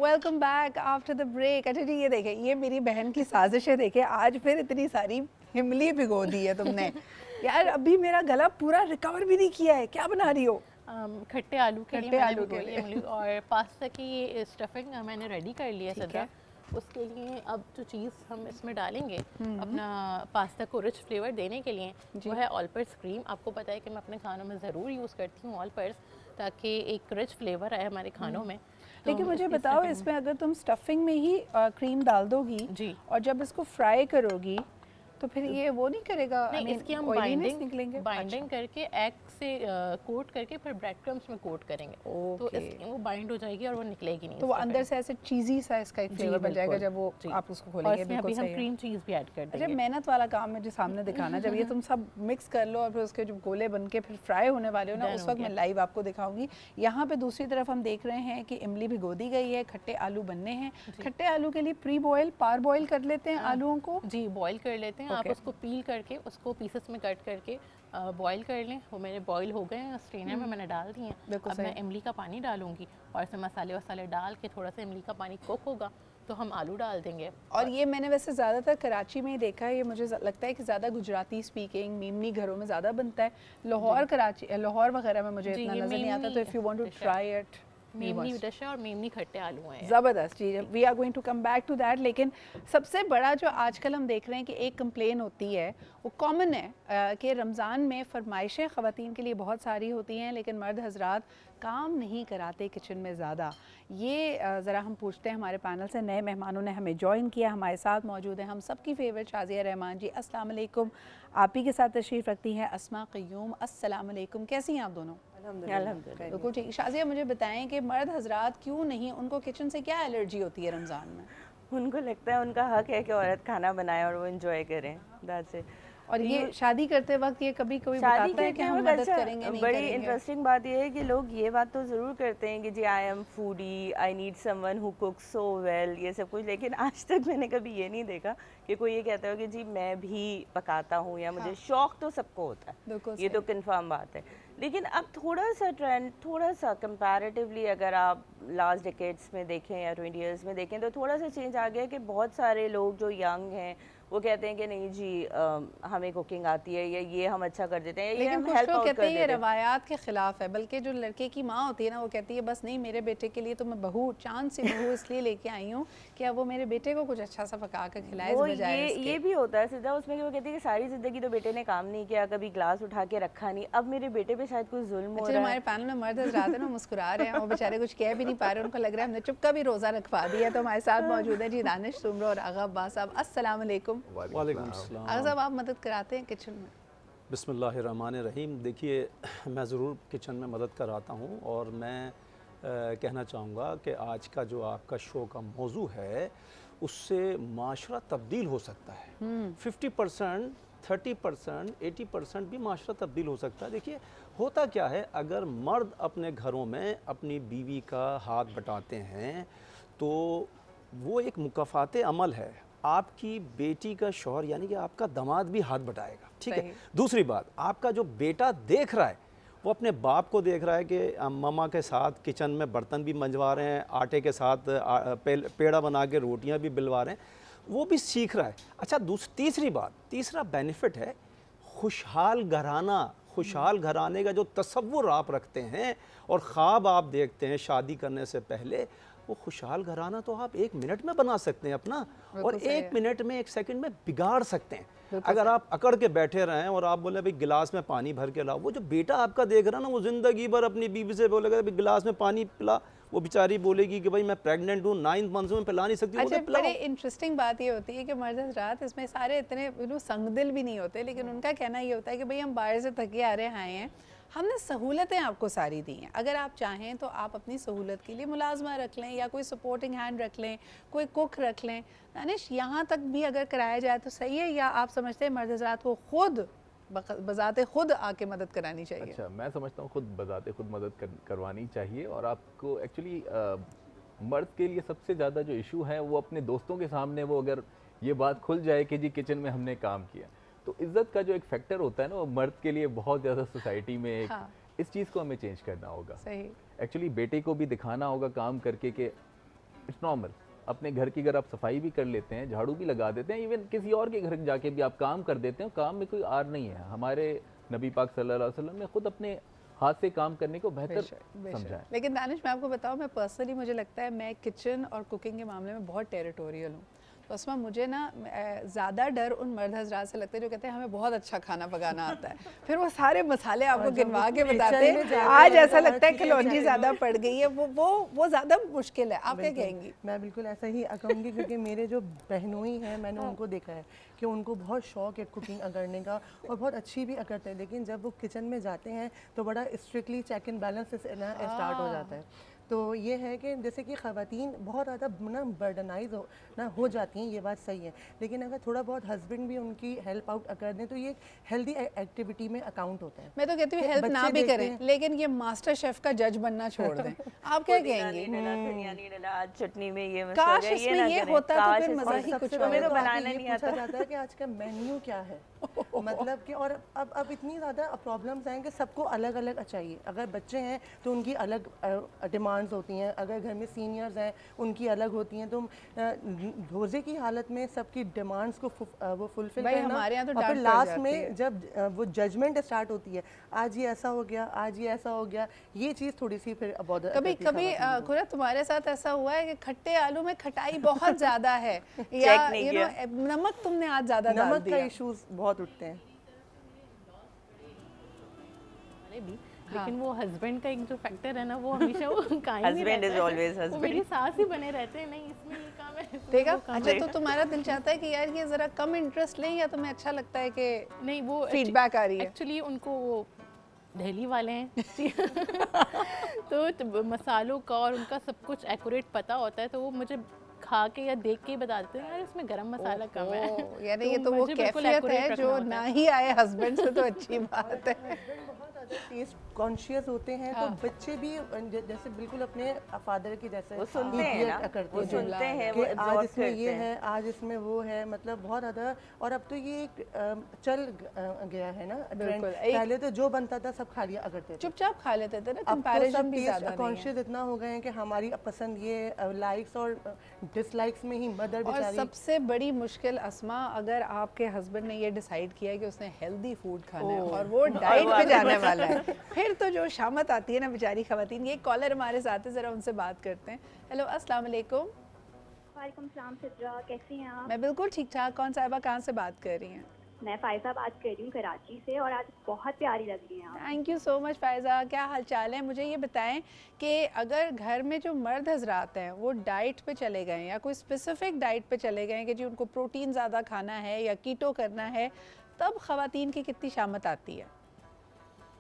Welcome back after the break. अच्छा जी, ये देखें, ये मेरी बहन की साजिश है। देखें आज फिर इतनी सारी इमली भिगो दी है तुमने। यार अभी मेरा गला पूरा रिकवर भी नहीं किया है। क्या बना रही हो? खट्टे आलू के लिए मैंने भिगोई है इमली, और पास्ता की स्टफिंग मैंने रेडी कर लिया है सदा। उसके लिए अब जो चीज़ हम इसमें डालेंगे अपना पास्ता को रिच फ्लेवर देने के लिए, वो है ऑल पर्स क्रीम। आपको पता है कि मैं अपने खानों में ज़रूर यूज़ करती हूँ ऑल पर्स, ताकि एक रिच फ्लेवर आए हमारे खानों में। तो लेकिन मुझे बताओ, इसमें अगर तुम स्टफिंग में ही क्रीम डाल दोगी जी, और जब इसको फ्राई करोगी तो फिर ये वो नहीं करेगा? नहीं, इसकी हम बाइंडिंग करके एग से कोट करके फिर ब्रेड क्रम्स में कोट करेंगे। तो वो बाइंड हो जाएगी और वो निकलेगी नहीं। तो वो अंदर से ऐसे चीज़ी सा इसका एक फ्लेवर बन जाएगा जब वो आप उसको खोलेंगे। और अभी हम क्रीम चीज़ भी ऐड कर देंगे। अच्छा, मेहनत वाला काम है जो सामने दिखाना। जब ये तुम सब मिक्स कर लो और फिर उसके जो गोले बन के फिर फ्राई होने वाले हो ना, उस वक्त मैं लाइव आपको दिखाऊंगी। यहाँ पे दूसरी तरफ हम देख रहे हैं कि इमली भिगो दी गई है, खट्टे आलू बनने हैं। खट्टे आलू के लिए प्री बॉयल पार बॉयल कर लेते हैं आलूओं को। जी, बॉयल कर लेते हैं। आप उसको पील करके उसको पीसेस में कट करके बॉईल कर लें। वो मेरे बॉईल हो गए हैं, स्ट्रेनर में मैंने डाल दिए हैं। अब मैं इमली का पानी डालूंगी और इसमें मसाले वसाले डाल के थोड़ा सा इमली का पानी कुक होगा तो हम आलू डाल देंगे। और ये मैंने वैसे ज़्यादातर कराची में ही देखा है। ये मुझे लगता है कि ज़्यादा गुजराती स्पीकिंग मीमनी घरों में ज़्यादा बनता है। लाहौर कराची लाहौर वगैरह में मुझे इतना नज़र नहीं आता। तो if you want to try it, मेमनी डिश है और मेमनी खट्टे आलू हैं। ज़बरदस्त जी, we are going to come back to that. लेकिन सबसे बड़ा जो आजकल हम देख रहे हैं कि एक कंप्लेन होती है, वो कॉमन है कि रमज़ान में फरमाइशें ख़वातीन के लिए बहुत सारी होती हैं, लेकिन मर्द हजरात काम नहीं कराते किचन में ज़्यादा। ये ज़रा हम पूछते हैं हमारे पैनल से। नए मेहमानों ने हमें ज्वाइन किया, हमारे साथ मौजूद हैं हम सबकी फेवरेट शाज़िया रहमान जी। अस्सलाम वालेकुम। आप ही के साथ तशरीफ़ रखती हैं अस्मा क़य्यूम। अस्सलाम वालेकुम। कैसी हैं आप दोनों? अल्हम्दुलिल्लाह बिल्कुल ठीक। शाज़िया, मुझे बताएं कि मर्द हजरात क्यों नहीं, उनको किचन से क्या एलर्जी होती है रमज़ान में? उनको लगता है उनका हक है कि औरत खाना बनाए और वो एंजॉय करें। That's it. और ये शादी करते वक्त ये कभी कोई बताता है कि हम मदद करेंगे नहीं बड़ी करेंगे? इंटरेस्टिंग बात ये है कि लोग ये बात तो ज़रूर करते हैं कि जी I am foodie, I need someone who cook so well, ये सब कुछ। लेकिन आज तक मैंने कभी ये नहीं देखा कि कोई ये कहता हो कि जी मैं भी पकाता हूँ या मुझे शौक़ तो सबको होता है, ये तो कन्फर्म बात है। लेकिन अब थोड़ा सा ट्रेंड, थोड़ा सा कंपैरेटिवली अगर आप लास्ट डिकेड्स में देखें या 20 इयर्स में देखें तो थोड़ा सा चेंज आ गया कि बहुत सारे लोग जो यंग हैं वो कहते हैं कि नहीं जी हमें कुकिंग आती है या ये हम अच्छा कर देते हैं। लेकिन कुछ लोग कहते हैं ये रवायात के खिलाफ है। बल्कि जो लड़के की माँ होती है ना, वो कहती है बस नहीं, मेरे बेटे के लिए तो मैं बहू, चांद से बहू इसलिए लेके आई हूँ कि अब वो मेरे बेटे को कुछ अच्छा सा पका कर खिलाए। ये भी होता है सीधा उसमें कि वो कहती है कि सारी जिंदगी तो बेटे ने काम नहीं किया, कभी ग्लास उठा के रखा नहीं, अब मेरे बेटे पे शायद कुछ जुल्म हो रहा है। हमारे पैनल में मर्द हज़रात हैं ना, मुस्कुरा रहे हैं और बेचारे कुछ कह भी नहीं पा रहे। उनको लग रहा है हमने चुप का भी रोज़ा रखवा दिया। तो हमारे साथ मौजूद है जी दानिश सुमरो और आगा अब्बास साहब। अस्सलाम वालेकुम। आगा साहब, आप मदद कराते हैं किचन में? बिस्मिल्लाहिर्रहमानिर्रहीम। देखिए, मैं ज़रूर किचन में मदद कराता हूँ और मैं कहना चाहूँगा कि आज का जो आपका शो का मौजू है उससे माशरा तब्दील हो सकता है। 50%, 30%, 80% भी माशरा तब्दील हो सकता है। देखिए होता क्या है, अगर मर्द अपने घरों में अपनी बीवी का हाथ बटाते हैं तो वो एक मुकाफ़ात अमल है। आपकी बेटी का शौहर यानी कि आपका दामाद भी हाथ बटाएगा, ठीक है। दूसरी बात, आपका जो बेटा देख रहा है वो अपने बाप को देख रहा है कि मम्मा के साथ किचन में बर्तन भी मंजवा रहे हैं, आटे के साथ पेड़ा बना के रोटियां भी बिलवा रहे हैं, वो भी सीख रहा है। अच्छा, तीसरा बेनिफिट है खुशहाल घराना। खुशहाल घराने का जो तसव्वुर आप रखते हैं और ख्वाब आप देखते हैं शादी करने से पहले, वो खुशहाल घराना तो आप 1 मिनट में बना सकते हैं अपना, और 1 मिनट में 1 सेकंड में बिगाड़ सकते हैं। अगर आप अकड़ के बैठे रहें और आप बोले भाई गिलास में पानी भर के लाओ, वो जो बेटा आपका देख रहा है ना, वो ज़िंदगी भर अपनी बीवी से बोलेगा भाई गिलास में पानी पिला, वो बेचारी बोलेगी कि भाई मैं प्रेग्नेंट हूँ, 9 मंथ्स में पिला नहीं सकती। अच्छा, बड़ी इंटरेस्टिंग बात ये होती है कि मर्द हज़रात इसमें सारे इतने संगदिल भी नहीं होते, लेकिन उनका कहना ये होता है कि भाई हम बाहर से थके आ रहे आए हैं, हमने सहूलतें आपको सारी दी हैं, अगर आप चाहें तो आप अपनी सहूलत के लिए मुलाजमा रख लें या कोई सपोर्टिंग हैंड रख लें, कोई कुक रख लें। दानिश, यहाँ तक भी अगर कराया जाए तो सही है, या आप समझते हैं मर्द हज़रात को खुद बजाते खुद आके मदद करानी चाहिए? अच्छा, मैं समझता हूँ खुद बजाते खुद मदद करवानी चाहिए। और आपको एक्चुअली मर्द के लिए सबसे ज़्यादा जो इशू है वो अपने दोस्तों के सामने वो अगर ये बात खुल जाए कि जी किचन में हमने काम किया, तो इज्जत का जो एक फैक्टर होता है ना, वो मर्द के लिए बहुत ज़्यादा सोसाइटी में एक इस चीज़ को हमें चेंज करना होगा। सही। एक्चुअली बेटे को भी दिखाना होगा काम करके कि इट्स नॉर्मल। अपने घर की अगर आप सफाई भी कर लेते हैं, झाड़ू भी लगा देते हैं, इवन किसी और के घर जाके भी आप काम कर देते हैं, काम में कोई आर नहीं है। हमारे नबी पाक सल्लल्लाहु अलैहि वसल्लम ने खुद अपने हाथ से काम करने को बेहतर समझा है। लेकिन दानिश मैं आपको बताऊं, मैं पर्सनली मुझे लगता है मैं किचन और कुकिंग के मामले में बहुत टेरिटोरियल हूँ। तो उसमें मुझे ना ज़्यादा डर उन मर्द हजरात से लगता है जो कहते हैं हमें बहुत अच्छा खाना पकाना आता है, फिर वो सारे मसाले आपको गिनवा के बताते हैं, आज ऐसा लगता है कि कलौंजी ज़्यादा पड़ गई है, वो ज़्यादा मुश्किल है। आप क्या कहेंगी? मैं बिल्कुल ऐसा ही कहूँगी, क्योंकि मेरे जो बहनोई हैं मैंने उनको देखा है कि उनको बहुत शौक है कुकिंग करने का और बहुत अच्छी भी करते हैं, लेकिन जब वो किचन में जाते हैं तो बड़ा strictly check and balance start हो जाता है। तो ये है कि जैसे कि ख़वातीन बहुत ज़्यादा ना बर्डनाइज हो जाती हैं, ये बात सही है, लेकिन अगर थोड़ा बहुत हस्बैंड भी उनकी हेल्प आउट कर दें तो ये हेल्दी एक्टिविटी में अकाउंट होता है। मैं तो कहती हूँ हेल्प ना भी करें, लेकिन ये मास्टर शेफ का जज बनना छोड़ दें। आप क्या कहेंगी? आज चटनी में ये काश इसमें ये होता तो फिर मजा ही कुछ हमें तो और। बनाना नहीं पूछा आता। जाता है कि आज का मेन्यू क्या है, मतलब कि और अब इतनी ज़्यादा प्रॉब्लम्स हैं कि सबको अलग अलग चाहिए। अगर बच्चे हैं तो उनकी अलग डिमांड्स होती हैं, अगर घर में सीनियर्स हैं उनकी अलग होती हैं। तो रोज़े की हालत में सबकी डिमांड्स को वो फुलफिल भाई करना, हमारे यहाँ तो और फिर डांट पड़ लास्ट जाती में है। जब वो जजमेंट स्टार्ट होती है, आज ये ऐसा हो गया, आज ये ऐसा हो गया, ये चीज़ थोड़ी सी फिर बॉदर कभी करती है कभी ख़वातीन को। खुरा तुम्हारे साथ ऐसा हुआ है कि खट्टे आलू में खटाई बहुत ज्यादा है या Check नहीं नमक तुमने आज ज्यादा डाल नमक का दिया? इश्यूज बहुत उठते हैं। हमारे भी, लेकिन वो हस्बैंड का एक जो फैक्टर है ना, वो हमेशा वो कायम ही Husband रहता is है। always वो husband. मेरी सास ही बने रहते हैं, नहीं इसमें ये काम है, इसमें देखा? वो काम अच्छा है। तो तुम्हारा दिल चाहता है कि यार ये जरा कम इंटरेस्ट लें, या तुम्हें अच्छा लगता है कि नहीं वो फीडबैक आ रही है? एक्चुअली उनको वो दिल्ली वाले हैं तो मसालों का और उनका सब कुछ एक्यूरेट पता होता है, तो वो मुझे खा के या देख के ही बता देते हैं यार इसमें गरम मसाला कम है। ओह, यानी ये तो वो मुझे बिल्कुल कैफियत accurate है रखना जो होता ना है। ही आए हस्बैंड से, तो अच्छी बात है। बहुत ज़्यादा टेस्ट कॉन्शियस होते हैं, तो बच्चे भी जैसे बिल्कुल अपने फादर की जैसे वो सुनते हैं equate ना, करते वो हैं सुनते हैं, कि वो आज absorb इसमें ये करते हैं। है, आज इसमें वो है, मतलब बहुत ज़्यादा। और अब तो ये चल गया है ना ट्रेंड। बिल्कुल, एक- पहले तो जो बनता था सब खा लिया करते थे, चुपचाप खा लेते थे ना, अब तो कंपैरिजन सब भी ज्यादा नहीं है। कॉन्शियस इतना हो गए हैं कि हमारी पसंद ये लाइक्स और डिसलाइक्स में ही मदर और बेचारी। सबसे बड़ी मुश्किल अस्मा, अगर आपके हस्बैंड ने ये डिसाइड किया है कि उसने हेल्दी फूड खाना है और वो डाइट पे जाने वाला है, फिर तो जो शामत आती है ना बेचारी खवातीन। ये कॉलर हमारे साथ है, जरा उनसे बात करते हैं। हेलो, अस्सलाम वालेकुम। वालेकुम सलाम सिद्रा, कैसी हैं आप? मैं बिल्कुल ठीक ठाक। कौन साहिबा कहाँ से बात कर रही हैं? मैं फ़ायज़ा बात कर रही हूँ कराची से, और आज बहुत प्यारी लग रही हैं आप। Thank you so much Faiza, क्या हाल चाल है? मुझे ये बताएं कि अगर घर में जो मर्द हजरात हैं वो डाइट पे चले गए हैं या कोई स्पेसिफिक डाइट पे चले गए हैं कि जी उनको प्रोटीन ज़्यादा खाना है या कीटो करना है, तब ख़वातीन की कितनी शामत आती है?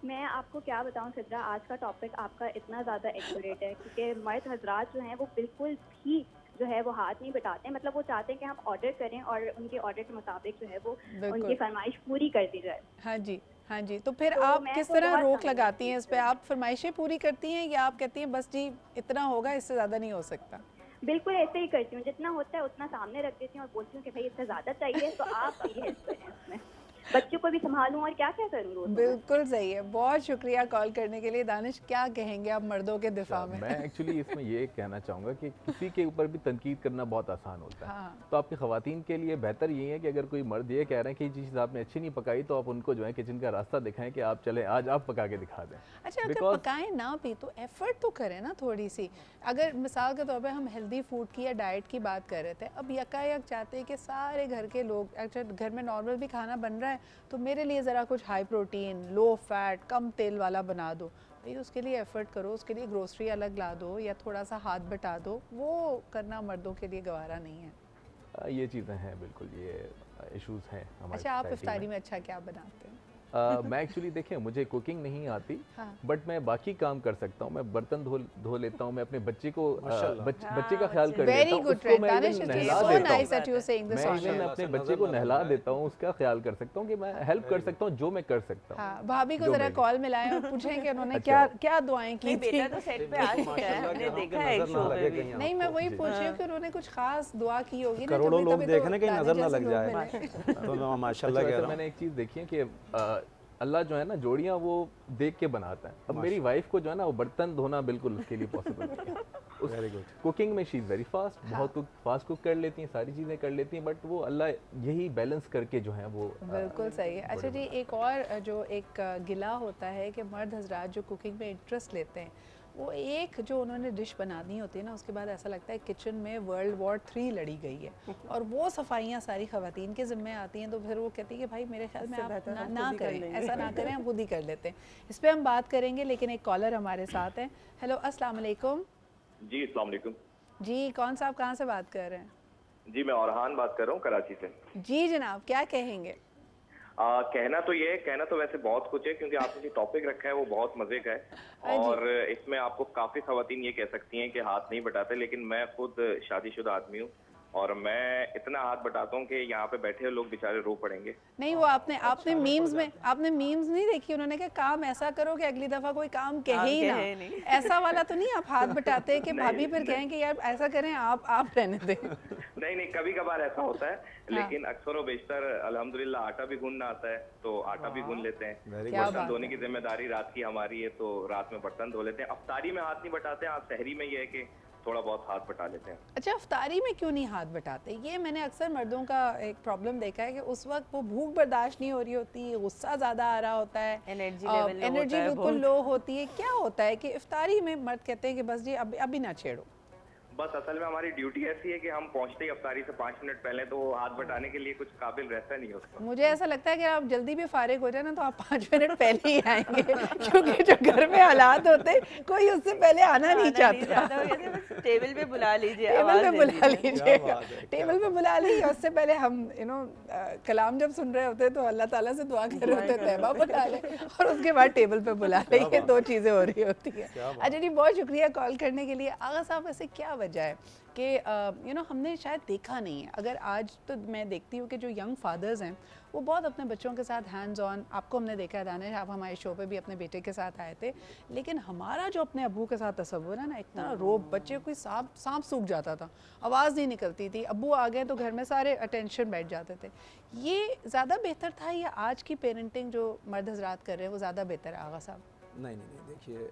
मैं आपको क्या बताऊँ सिद्रा, आज का टॉपिक आपका इतना ज़्यादा एक्यूरेट है, क्योंकि मर्द हजरात जो हैं वो बिल्कुल भी जो है वो हाथ नहीं बटाते हैं। मतलब वो चाहते हैं कि हम ऑर्डर करें और उनके ऑर्डर के मुताबिक जो है वो बिल्कुल। उनकी फरमाइश पूरी कर दी जाए। हाँ जी, हाँ जी। तो फिर तो आप मैं किस तो तरह बहुत रोक समझती लगाती हैं हूँ इस पे? आप फरमाइशें पूरी करती हैं या आप कहती हैं बस जी इतना होगा, इससे ज़्यादा नहीं हो सकता? बिल्कुल ऐसे ही करती हूँ, जितना होता है उतना सामने रख देती हूँ और बोलती हूँ कि भाई इससे ज़्यादा चाहिए तो आप ये हेल्प करें इसमें। बच्चों को भी संभालूं और क्या क्या करूँ रोज़। बिल्कुल सही है। बहुत शुक्रिया कॉल करने के लिए। दानिश, क्या कहेंगे आप मर्दों के दिफा में? मैं एक्चुअली इसमें ये कहना चाहूँगा कि किसी के ऊपर भी तनकीद करना बहुत आसान होता है। हाँ। तो आपकी ख़वातीन के लिए बेहतर ये है कि अगर कोई मर्द ये कह रहे हैं कि ये चीज़ आपने अच्छी नहीं पकाई, तो आप उनको जो है किचन का रास्ता दिखाएं कि आप चले आज आप पका के दिखा दें। अच्छा, अगर Because- पकाएं ना भी तो एफर्ट तो करें ना थोड़ी सी। अगर मिसाल के तौर पे हम हेल्दी फूड की या डाइट की बात कर रहे थे, अब यकायक चाहते हैं कि सारे घर के लोग, अच्छा घर में नॉर्मल भी खाना बन रहा है तो मेरे लिए ज़रा कुछ हाई प्रोटीन, लो फैट, कम तेल वाला बना दो। भाई उसके लिए एफर्ट करो, उसके लिए ग्रोसरी अलग ला दो या थोड़ा सा हाथ बटा दो। वो करना मर्दों के लिए गवारा नहीं है। ये चीज़ें हैं, बिल्कुल ये इश्यूज हैं हमारे अच्छा, आप society इफ्तारी में। में अच्छा क्या बनाते हैं? मैं एक्चुअली देखिए, मुझे कुकिंग नहीं आती, हाँ। बट मैं बाकी काम कर सकता हूँ। मैं बर्तन धो लेता हूँ, मैं अपने बच्चे को माशाल्लाह। बच्चे का ख्याल कर Very लेता हूँ, good उसको trend. मैं Danish, even it is नहला so देता nice हूँ। that you are saying this मैं on even air. अपने नजर बच्चे को लगा नहला है। देता हूँ, उसका ख्याल कर सकता हूँ कि मैं हेल्प कर सकता हूँ जो मैं कर सकता हूँ। हाँ, भाभी को जो ज़रा मैं- कॉल मिलाएं और पूछें कि उन्होंने अच्छा। क्या क्या दुआएं की नहीं, थी। बेटा तो सेट पे आ चुका है, हमने देखा है एक शो में भी। नहीं, मैं वही पूछ रही हूँ कि उन्होंने कुछ खास दुआ की होगी ना। करोड़ों तभी लोग तो देख रहे हैं, कहीं दानिश नजर ना जैसे लग लोग जाए। मिले। तो मैं माशाल्लाह अच्छा, कह वैसे रहा हूँ। मैंने एक चीज़ देखी है कि अल्लाह जो है ना जोड़ियाँ वो देख के बनाता है। अब मेरी वाइफ को जो है ना वो बर्तन धोना बिल्कुल उसके लिए पॉसिबल नहीं है। Very good. कुकिंग में शी इज़ वेरी फास्ट, बहुत फास्ट कुक कर लेती हैं, सारी चीज़ें कर लेती हैं, बट वो अल्लाह यही बैलेंस करके जो है वो बिल्कुल सही है। अच्छा जी, एक और जो एक गिला होता है कि मर्द हजरात जो कुकिंग में इंटरेस्ट लेते हैं, वो एक जो उन्होंने डिश बनानी होती है ना, उसके बाद ऐसा लगता है किचन में वर्ल्ड वॉर 3 लड़ी गई है और वो सफाइयाँ सारी ख़वातीन के ज़िम्मे आती हैं। तो फिर वो कहती है कि भाई मेरे ख्याल में आप ना करें, ऐसा ना करें, हम खुद ही कर लेते हैं। इस पर हम बात करेंगे, लेकिन एक कॉलर हमारे साथ हैं। हेलो, अस्सलाम वालेकुम। जी अस्सलाम वालेकुम। जी, कौन साहब कहाँ से बात कर रहे हैं? जी मैं औरहान बात कर रहा हूँ कराची से। जी जनाब, क्या कहेंगे? कहना तो ये है, कहना तो वैसे बहुत कुछ है क्योंकि आपने जो टॉपिक रखा है वो बहुत मजे का है और इसमें आपको काफी खवातीन ये कह सकती हैं कि हाथ नहीं बटाते, लेकिन मैं खुद शादीशुदा आदमी हूँ और मैं इतना हाथ बटाता हूँ कि यहाँ पे बैठे लोग बेचारे रो पड़ेंगे। नहीं, वो आपने मीम्स नहीं देखी? उन्होंने कहा काम ऐसा करो कि अगली दफा कोई काम कहे ही ना। ऐसा वाला तो नहीं आप हाथ बटाते कि भाभी फिर कहें कि यार ऐसा करें, आप रहने दें। नहीं, कभी कभार ऐसा होता है, लेकिन अक्सर व बेशतर अल्हम्दुलिल्लाह आटा भी गूंदना आता है तो आटा भी गूंद लेते हैं। बर्तन धोने की जिम्मेदारी रात की हमारी है तो रात में बर्तन धो लेते हैं। अफ्तारी में हाथ नहीं बटाते, आप सहरी में ये है कि थोड़ा बहुत हाथ बटा लेते हैं। अच्छा, अफ्तारी में क्यों नहीं हाथ बटाते? ये मैंने अक्सर मर्दों का एक प्रॉब्लम देखा है कि उस वक्त वो भूख बर्दाश्त नहीं हो रही होती, गुस्सा ज़्यादा आ रहा होता है, एनर्जी बिल्कुल लो होती है। क्या होता है कि इफ्तारी में मर्द कहते हैं कि बस जी अभी ना छेड़ो? बस असल में हमारी ड्यूटी ऐसी है कि हम पहुंचते ही अफ्तारी से 5 मिनट पहले तो हाथ बटाने के लिए कुछ काबिल रहता नहीं होता। मुझे ऐसा लगता है कि आप जल्दी भी फारिग हो जाए ना तो आप 5 मिनट पहले ही आएंगे क्योंकि जो घर में हालात होते कोई उससे पहले आना नहीं चाहता। टेबल पे बुला लीजिए, टेबल पे बुला लीजिएगा, टेबल पे बुला लीजिए। उससे पहले हम कलाम जब सुन रहे होते तो अल्लाह ताला से दुआ कर रहे होते, तैबा बुला ले, और उसके बाद टेबल पे बुला ले। ये 2 चीज़ें हो रही होती है। अच्छा जी, बहुत शुक्रिया कॉल करने के लिए। आगा साहब, ऐसे क्या वजह है कि हमने शायद देखा नहीं है? अगर आज तो मैं देखती हूँ कि जो यंग फादर्स हैं वो बहुत अपने बच्चों के साथ हैंड्स ऑन, आपको हमने देखा है दानिश, आप हमारे शो पे भी अपने बेटे के साथ आए थे, लेकिन हमारा जो अपने अब्बू के साथ तस्वुर है ना, इतना रोब, बच्चे कोई सांप सूख जाता था, आवाज़ नहीं निकलती थी, अब्बू आ गए तो घर में सारे अटेंशन बैठ जाते थे। ये ज़्यादा बेहतर था या आज की पेरेंटिंग जो मर्द हजरात कर रहे हैं वो ज़्यादा बेहतर है? आगा साहब। नहीं, देखिए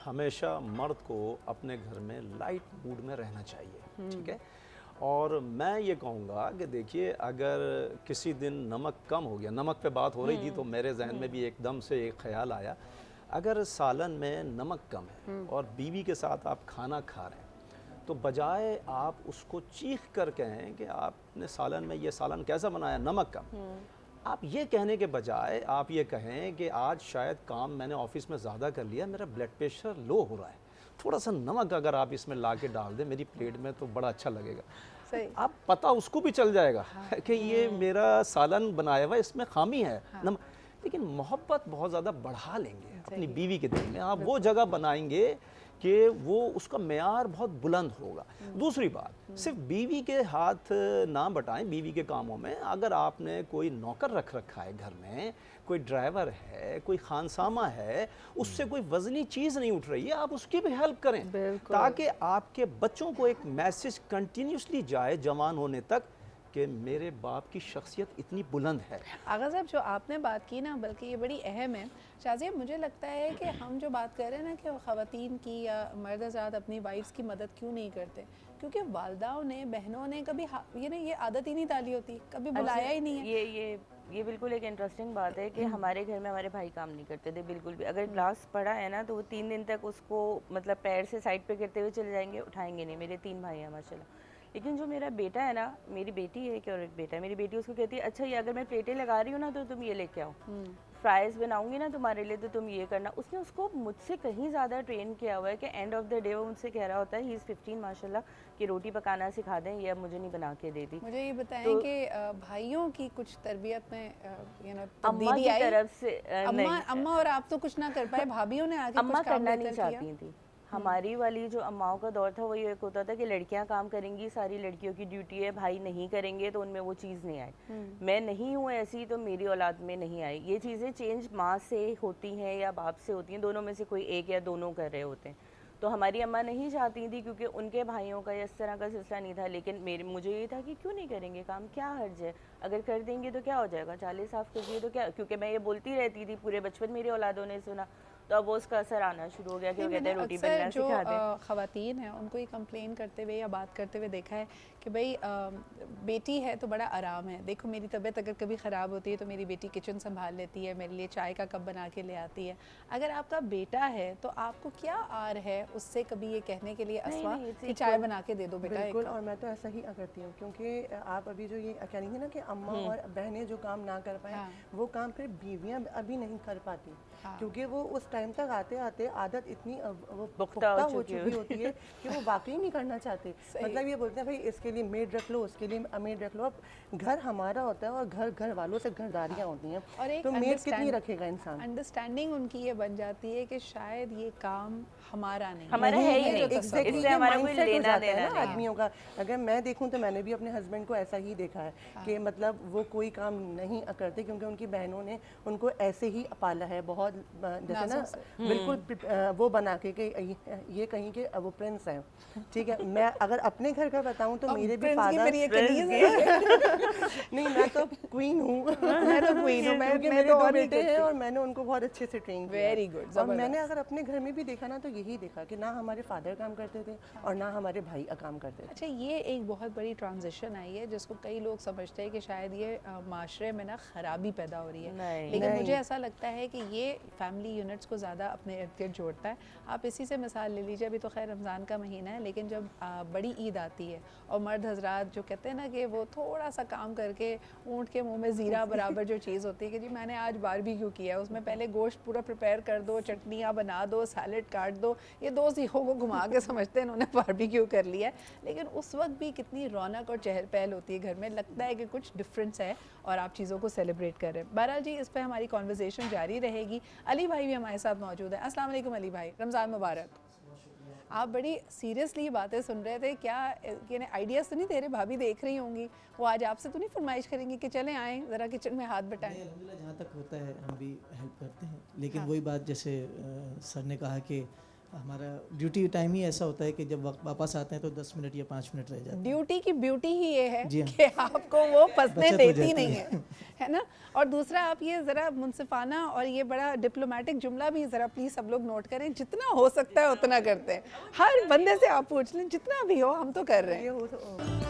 हमेशा मर्द को अपने घर में लाइट मूड में रहना चाहिए, ठीक है। और मैं ये कहूँगा कि देखिए अगर किसी दिन नमक कम हो गया, नमक पे बात हो रही थी तो मेरे जहन में भी एकदम से एक ख्याल आया, अगर सालन में नमक कम है और बीवी के साथ आप खाना खा रहे हैं तो बजाय आप उसको चीख कर कहें कि आपने सालन में ये सालन कैसा बनाया, नमक कम, आप ये कहने के बजाय आप ये कहें कि आज शायद काम मैंने ऑफिस में ज़्यादा कर लिया, मेरा ब्लड प्रेशर लो हो रहा है, थोड़ा सा नमक अगर आप इसमें ला के डाल दें मेरी प्लेट में तो बड़ा अच्छा लगेगा। सही। आप पता उसको भी चल जाएगा कि ये मेरा सालन बनाया हुआ इसमें खामी है। लेकिन मोहब्बत बहुत ज़्यादा बढ़ा लेंगे अपनी बीवी के दिल में, आप वो जगह बनाएंगे कि वो उसका मेयार बहुत बुलंद होगा। दूसरी बात, सिर्फ बीवी के हाथ ना बटाएं बीवी के कामों में। अगर आपने कोई नौकर रख रखा है घर में, कोई ड्राइवर है, कोई खानसामा है, उससे कोई वजनी चीज़ नहीं उठ रही है, आप उसकी भी हेल्प करें ताकि आपके बच्चों को एक मैसेज कंटिन्यूसली जाए जवान होने तक कि मेरे बाप की शख्सियत इतनी बुलंद है। आगा साहब, जो आपने बात की ना, बल्कि ये बड़ी अहम है शाज़िया, मुझे लगता है कि हम जो बात कर रहे हैं ना कि ख़वातीन की या मर्द हज़रात अपनी वाइफ्स की मदद क्यों नहीं करते, क्योंकि वालदाओं ने, बहनों ने कभी ये आदत ही नहीं डाली होती, कभी बुलाया ही नहीं है। ये बिल्कुल एक इंटरेस्टिंग बात है कि हमारे घर में हमारे भाई काम नहीं करते थे बिल्कुल भी। अगर ग्लास पड़ा है ना तो वो 3 दिन तक उसको मतलब पैर से साइड पे गिरते हुए चले जाएंगे, उठाएंगे नहीं। मेरे 3 भाई हैं माशाल्लाह। लेकिन जो मेरा बेटा है ना, मेरी बेटी है कि और एक बेटा है, मेरी बेटी उसको कहती है अच्छा ये अगर मैं प्लेटें लगा रही हूँ ना तो तुम ये लेके आओ, फ्राइज़ बनाऊंगी ना तुम्हारे लिए तो तुम ये करना। उसने उसको मुझसे कहीं ज़्यादा ट्रेन किया हुआ है कि एंड ऑफ द डे वो मुझसे कह रहा होता है, ही इज़ 15 माशाल्लाह, कि रोटी पकाना सिखा दें, ये अब मुझे नहीं बना के देती। मुझे ये बताएं तो कि भाइयों की कुछ तरबियत में अम्मा तब्दीली की आई? तरफ से अम्मा और आप तो कुछ ना कर पाए, भाभीियों ने आगे अम्मा कुछ काम करना नहीं बेहतर किया? चाहती थी। हमारी वाली जो अम्माओं का दौर था वो ये एक होता था कि लड़कियां काम करेंगी, सारी लड़कियों की ड्यूटी है, भाई नहीं करेंगे तो उनमें वो चीज़ नहीं आई। मैं नहीं हूँ ऐसी तो मेरी औलाद में नहीं आई। ये चीज़ें चेंज माँ से होती हैं या बाप से होती हैं, दोनों में से कोई एक या दोनों कर रहे होते हैं। तो हमारी अम्मा नहीं चाहती थी क्योंकि उनके भाइयों का इस तरह का सिलसिला नहीं था, लेकिन मुझे ये था कि क्यों नहीं करेंगे काम, क्या हर्ज है, अगर कर देंगे तो क्या हो जाएगा, चाले साफ कर दिए तो क्या, क्योंकि मैं ये बोलती रहती थी, पूरे बचपन मेरे औलादों ने सुना, तो अब वो उसका असर आना शुरू हो गया कि वो कहते हैं रोटी बनना जो सिखा दें। ख़वातीन हैं उनको ये कंप्लेन करते हुए या बात करते हुए देखा है कि भाई बेटी है तो बड़ा आराम है, देखो मेरी तबीयत अगर कभी ख़राब होती है तो मेरी बेटी किचन संभाल लेती है, मेरे लिए चाय का कप बना के ले आती है। अगर आपका बेटा है तो आपको क्या आर है उससे कभी ये कहने के लिए असवा कि चाय बना के दे दो बेटा एक बिल्कुल, कप? और मैं तो ऐसा ही करती हूँ, क्योंकि आप अभी जो ये कह रही थी ना कि अम्मा और बहनें जो काम ना कर पाए, वो काम फिर बीवियाँ अभी नहीं कर पाती, क्योंकि वो उस टाइम तक आते आते आदत इतनी वो पुख्ता हो चुकी होती है कि वो वाकई नहीं करना चाहते। मतलब ये बोलते हैं भाई इसके लिए मेड रख लो, उसके लिए मेड रख लो। अब घर हमारा होता है और घर वालों से घरदारियाँ होती हैं, और एक तो मेड कितनी रखेगा इंसान। अंडरस्टैंडिंग उनकी ये बन जाती है कि शायद ये काम हमारा नहीं हमारा है ही नहीं, Exactly, इससे ये हमारा कोई mindset हो लेना जाता है देना ना नहीं। आदमियों का। अगर मैं देखूं तो मैंने भी अपने हस्बैंड को ऐसा ही देखा है कि मतलब वो कोई काम नहीं करते, क्योंकि उनकी बहनों ने उनको ऐसे ही पाला है, बहुत जैसे ना बिल्कुल वो बना के कि ये कहीं के वो प्रिंस हैं, ठीक है। मैं अगर अपने घर का बताऊं तो मेरे भी फादर नहीं, मैं तो क्वीन हूँ, मैं तो queen हूँ, मैं मेरे तो दो और भी बेटे हैं और मैंने उनको बहुत अच्छे से ट्रेन किया है। Very good, और मैंने अगर अपने घर में भी देखा ना तो यही देखा कि ना हमारे फादर काम करते थे और ना हमारे भाई काम करते थे। अच्छा, ये एक बहुत बड़ी ट्रांजिशन आई है जिसको कई लोग समझते हैं कि शायद ये माशरे में ना खराबी पैदा हो रही है, लेकिन मुझे ऐसा लगता है कि ये फैमिली यूनिट्स को ज़्यादा अपने इर्द गिर्द जोड़ता है। आप इसी से मिसाल ले लीजिए, अभी तो खैर रमज़ान का महीना है, लेकिन जब बड़ी ईद आती है और मर्द हजरात जो कहते हैं ना कि वो थोड़ा सा काम करके ऊँट के मुँह में ज़ीरा बराबर जो चीज़ होती है कि जी मैंने आज बारबेक्यू किया है, उसमें पहले गोश्त पूरा प्रिपेयर कर दो, चटनियाँ बना दो, सैलेड काट दो, ये दो सीखों को घुमा के समझते हैं इन्होंने बारबेक्यू कर लिया है। लेकिन उस वक्त भी कितनी रौनक और चहल पहल होती है घर में, लगता है कि कुछ डिफरेंस है और आप चीज़ों को सेलिब्रेट कर रहे हैं। बहरहाल जी, इस पर हमारी कॉन्वर्सेशन जारी रहेगी। अली भाई भी हमारे साथ मौजूद हैं। अस्सलाम वालेकुम अली भाई, रमज़ान मुबारक। आप बड़ी सीरियसली बातें सुन रहे थे, क्या यानी आइडियाज़ तो नहीं दे रहे? भाभी देख रही होंगी, वो आज आपसे तो नहीं फरमाइश करेंगी कि चलें आएँ ज़रा किचन में हाथ बटाएं? अल्हम्दुलिल्लाह जहाँ तक होता है हम भी हेल्प करते हैं, लेकिन वही बात जैसे सर ने कहा कि हमारा ड्यूटी टाइम ही ऐसा होता है कि जब वापस आते हैं तो 10 मिनट या 5 मिनट रह जाते हैं। ड्यूटी की ब्यूटी ही ये है जी हाँ। कि आपको वो फंसने बचत हो देती जाती नहीं है ना। और दूसरा, आप ये ज़रा मुनसिफाना और ये बड़ा डिप्लोमेटिक जुमला भी ज़रा प्लीज़ सब लोग नोट करें, जितना हो सकता है उतना करते हैं। हर बंदे से आप पूछ लें, जितना भी हो हम तो कर रहे हैं।